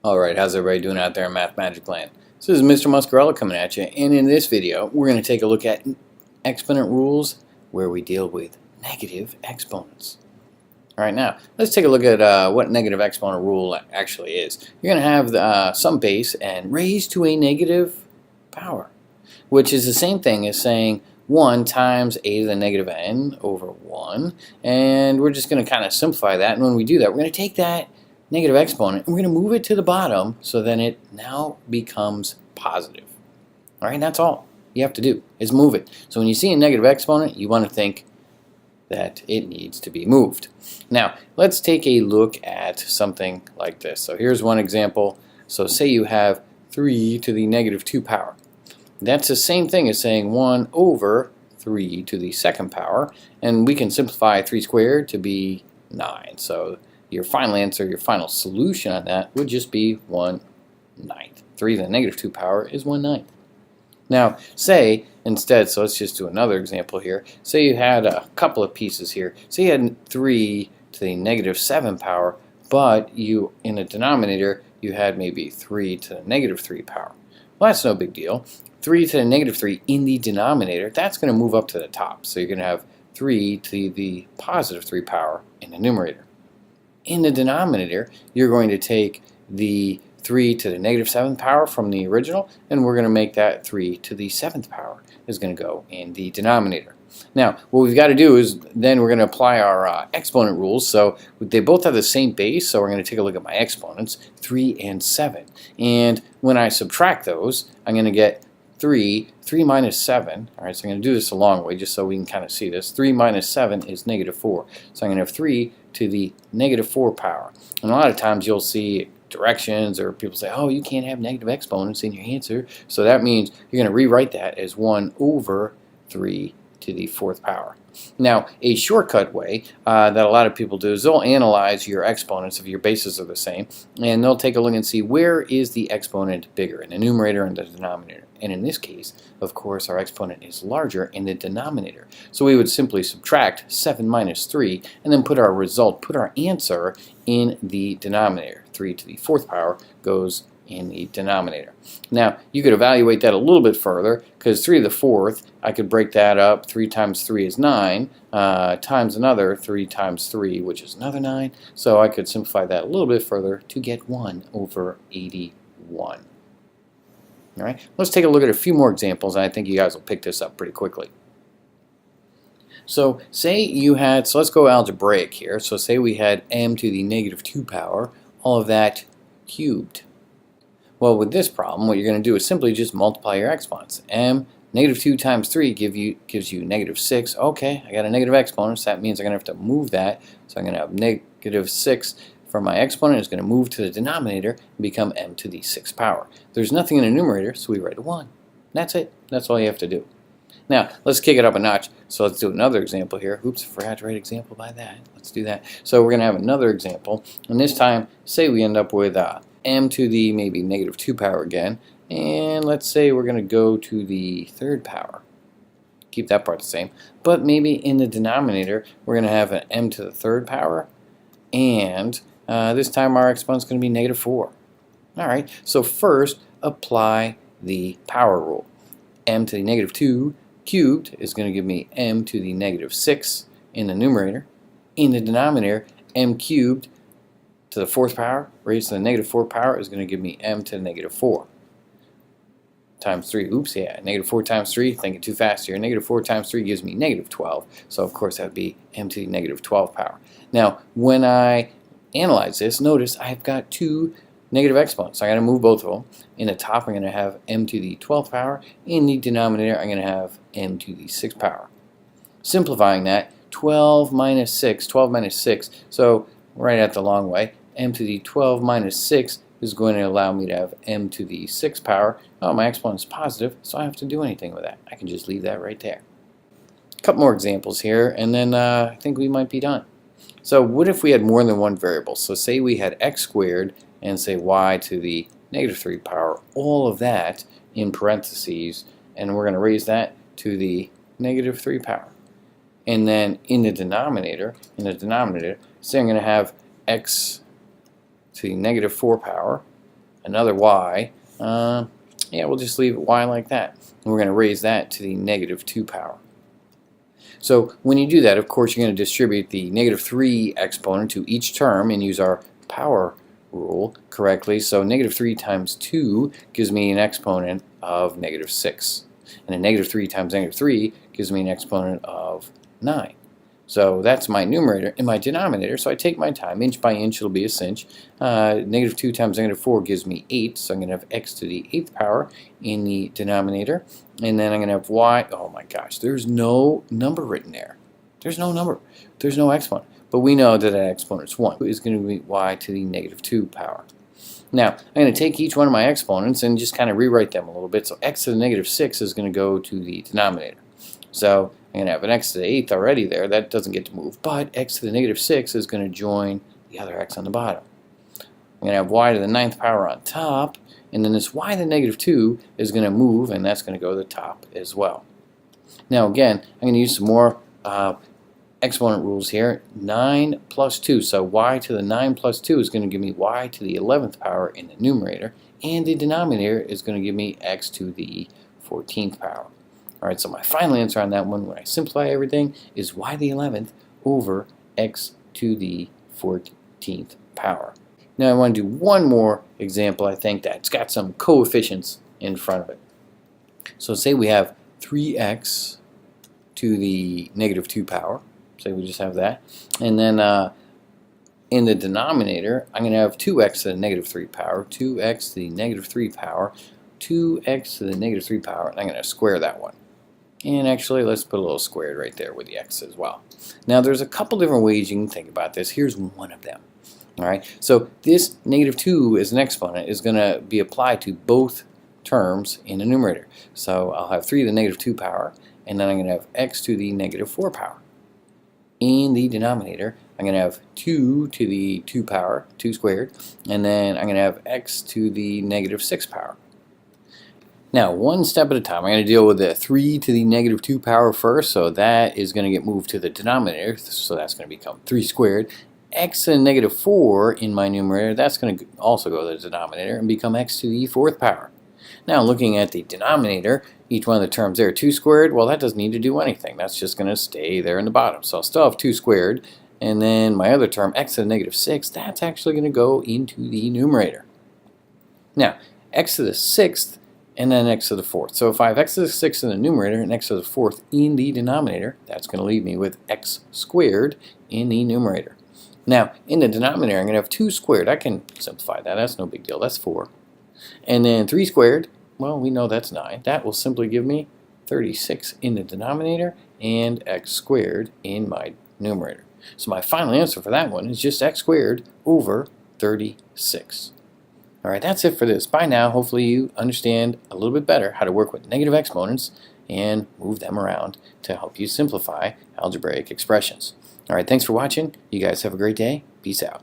Alright, how's everybody doing out there in Math Magic Land? This is Mr. Muscarella coming at you, and in this video we're going to take a look at exponent rules where we deal with negative exponents. Alright, now let's take a look at what negative exponent rule actually is. You're going to have some base and raised to a negative power, which is the same thing as saying 1 times a to the negative n over 1, and we're just going to kind of simplify that, and when we do that we're going to take that negative exponent, and we're going to move it to the bottom so then it now becomes positive. All right, that's all you have to do is move it. So when you see a negative exponent, you want to think that it needs to be moved. Now, let's take a look at something like this. So here's one example. So say you have 3 to the negative 2 power. That's the same thing as saying 1 over 3 to the second power, and we can simplify 3 squared to be 9. So your final answer, your final solution on that would just be 1/9. 3 to the negative 2 power is 1/9. Now, say instead, so let's just do another example here. Say you had a couple of pieces here. Say you had 3 to the negative 7 power, but you, in the denominator, you had maybe 3 to the negative 3 power. Well, that's no big deal. 3 to the negative 3 in the denominator, that's going to move up to the top. So you're going to have 3 to the positive 3 power in the numerator. In the denominator, you're going to take the 3 to the negative 7th power from the original, and we're going to make that 3 to the 7th power is going to go in the denominator. Now, what we've got to do is then we're going to apply our exponent rules. So they both have the same base, so we're going to take a look at my exponents, 3 and 7. And when I subtract those, I'm going to get 3 minus 7. All right, so I'm going to do this a long way just so we can kind of see this. 3 minus 7 is negative 4. So I'm going to have 3 to the negative 4 power. And a lot of times you'll see directions or people say, oh, you can't have negative exponents in your answer. So that means you're going to rewrite that as 1 over 3 to the 4th power. Now, a shortcut way that a lot of people do is they'll analyze your exponents if your bases are the same, and they'll take a look and see where is the exponent bigger, in the numerator and the denominator. And in this case, of course, our exponent is larger in the denominator. So we would simply subtract 7 minus 3 and then put our result, put our answer in the denominator. 3 to the 4th power goes in the denominator. Now, you could evaluate that a little bit further, because 3 to the 4th, I could break that up. 3 times 3 is 9, times another 3 times 3, which is another 9. So I could simplify that a little bit further to get 1 over 81. All right, let's take a look at a few more examples, and I think you guys will pick this up pretty quickly. So say you had, so let's go algebraic here. So say we had m to the negative 2 power, all of that cubed. Well, with this problem, what you're going to do is simply just multiply your exponents. M, negative 2 times 3 gives you negative 6. Okay, I got a negative exponent, so that means I'm going to have to move that. So I'm going to have negative 6 for my exponent. Is going to move to the denominator and become m to the 6th power. There's nothing in the numerator, so we write a 1. That's it. That's all you have to do. Now, let's kick it up a notch. So let's do another example here. Oops, I forgot to write example by that. Let's do that. So we're going to have another example. And this time, say we end up with m to the maybe negative 2 power again. And let's say we're going to go to the 3rd power. Keep that part the same. But maybe in the denominator, we're going to have an m to the 3rd power. And this time our exponent is going to be negative 4. All right, so first apply the power rule. M to the negative 2 cubed is going to give me m to the negative 6 in the numerator. In the denominator, m cubed to the 4th power raised to the negative 4 power is going to give me m to the negative 4 times 3. Oops, yeah, negative 4 times 3, thinking too fast here. Negative 4 times 3 gives me negative 12. So of course that would be m to the negative 12 power. Now, when I analyze this, notice I've got 2 negative exponents. So I'm going to move both of them. In the top, I'm going to have m to the 12th power. In the denominator, I'm going to have m to the 6th power. Simplifying that, 12 minus 6, so right at the long way, m to the 12 minus 6 is going to allow me to have m to the 6th power. Oh, my exponent is positive, so I don't have to do anything with that. I can just leave that right there. A couple more examples here, and then I think we might be done. So what if we had more than one variable? So say we had x squared and say y to the negative 3 power, all of that in parentheses, and we're going to raise that to the negative 3 power. And then in the denominator, say I'm going to have x to the negative 4 power, another y. Yeah, we'll just leave it y like that. And we're going to raise that to the negative 2 power. So when you do that, of course, you're going to distribute the negative 3 exponent to each term and use our power rule correctly. So negative 3 times 2 gives me an exponent of negative 6. And a negative 3 times negative 3 gives me an exponent of 9. So that's my numerator and my denominator. So I take my time. Inch by inch, it'll be a cinch. Negative 2 times negative 4 gives me 8. So I'm going to have x to the 8th power in the denominator. And then I'm going to have y. Oh my gosh, there's no number written there. There's no number. There's no exponent. But we know that that exponent is 1. It's going to be y to the negative 2 power. Now, I'm going to take each one of my exponents and just kind of rewrite them a little bit. So x to the negative 6 is going to go to the denominator. So I'm going to have an x to the 8th already there. That doesn't get to move. But x to the negative 6 is going to join the other x on the bottom. I'm going to have y to the 9th power on top. And then this y to the negative 2 is going to move, and that's going to go to the top as well. Now again, I'm going to use some more exponent rules here. 9 plus 2. So y to the 9 plus 2 is going to give me y to the 11th power in the numerator. And the denominator is going to give me x to the 14th power. Alright, so my final answer on that one, when I simplify everything, is y to the 11th over x to the 14th power. Now I want to do one more example, I think, that's got some coefficients in front of it. So say we have 3x to the negative 2 power. Say we just have that. And then in the denominator, I'm going to have 2x to the negative 3 power, 2x to the negative 3 power, 2x to the negative 3 power, and I'm going to square that one. And actually, let's put a little squared right there with the x as well. Now, there's a couple different ways you can think about this. Here's one of them. All right, so this negative 2 as an exponent is going to be applied to both terms in the numerator. So I'll have 3 to the negative 2 power, and then I'm going to have x to the negative 4 power. In the denominator, I'm going to have 2 to the 2 power, 2 squared, and then I'm going to have x to the negative 6 power. Now, one step at a time, I'm going to deal with the 3 to the negative 2 power first, so that is going to get moved to the denominator, so that's going to become 3 squared. X to the negative 4 in my numerator, that's going to also go to the denominator and become x to the 4th power. Now, looking at the denominator, each one of the terms there, 2 squared, well, that doesn't need to do anything. That's just going to stay there in the bottom. So I'll still have 2 squared, and then my other term, x to the negative 6, that's actually going to go into the numerator. Now, x to the 6th, and then x to the 4th. So if I have x to the 6th in the numerator and x to the 4th in the denominator, that's going to leave me with x squared in the numerator. Now, in the denominator, I'm going to have 2 squared. I can simplify that. That's no big deal. That's 4. And then 3 squared, well, we know that's 9. That will simply give me 36 in the denominator and x squared in my numerator. So my final answer for that one is just x squared over 36. All right, that's it for this. By now, hopefully you understand a little bit better how to work with negative exponents and move them around to help you simplify algebraic expressions. All right, thanks for watching. You guys have a great day. Peace out.